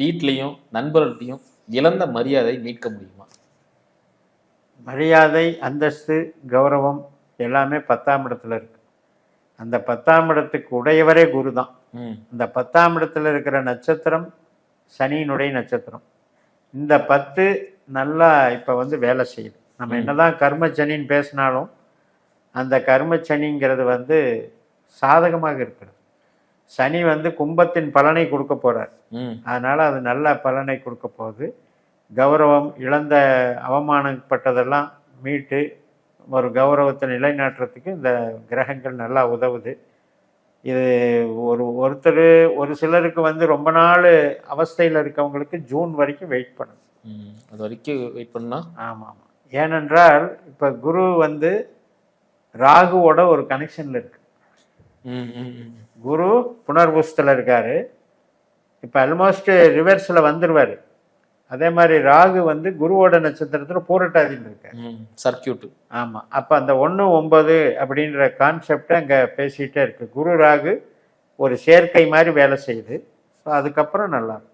வீட்லேயும் நண்பர்கள்ட்டையும் இழந்த மரியாதை மீட்க முடியுமா? மரியாதை, அந்தஸ்து, கௌரவம் எல்லாமே 10ஆம் இடத்துல இருக்கு. அந்த 10ஆம் இடத்துக்கு உடையவரே குரு தான். இந்த 10ஆம் இடத்துல இருக்கிற நட்சத்திரம் சனியினுடைய நட்சத்திரம். இந்த 10 நல்லா இப்போ வந்து வேலை செய்யுது. நம்ம என்னதான் கர்மச்சனின்னு பேசினாலும் அந்த கர்மச்சனிங்கிறது வந்து சாதகமாக இருக்கிறது. சனி வந்து கும்பத்தின் பலனை கொடுக்க போறார். அதனால அது நல்ல பலனை கொடுக்க போகுது. கௌரவம், இழந்த அவமானப்பட்டதெல்லாம் மீட்டு ஒரு கௌரவத்தை நிலைநாட்டுறதுக்கு இந்த கிரகங்கள் நல்லா உதவுது. இது ஒரு சிலருக்கு வந்து ரொம்ப நாள் அவஸ்தையில் இருக்கவங்களுக்கு ஜூன் வரைக்கும் வெயிட் பண்ணணும். அது வரைக்கும் வெயிட் பண்ணா. ஆமாம். ஏனென்றால் இப்போ குரு வந்து ராகுவோட ஒரு கனெக்ஷனில் இருக்கு. குரு புனர்பூசத்தில் இருக்காரு. இப்போ ஆல்மோஸ்ட் ரிவர்ஸில் வந்துடுவார். அதே மாதிரி ராகு வந்து குருவோட நட்சத்திரத்தில் பூரட்டாதியில் இருக்காரு. சர்க்கியூட். ஆமாம். அப்போ அந்த 1, 9 அப்படின்ற கான்செப்டை அங்கே பேசிகிட்டே இருக்கு. குரு ராகு ஒரு சேர்க்கை மாதிரி வேலை செய்யுது. ஸோ அதுக்கப்புறம் நல்லா இருக்கும்.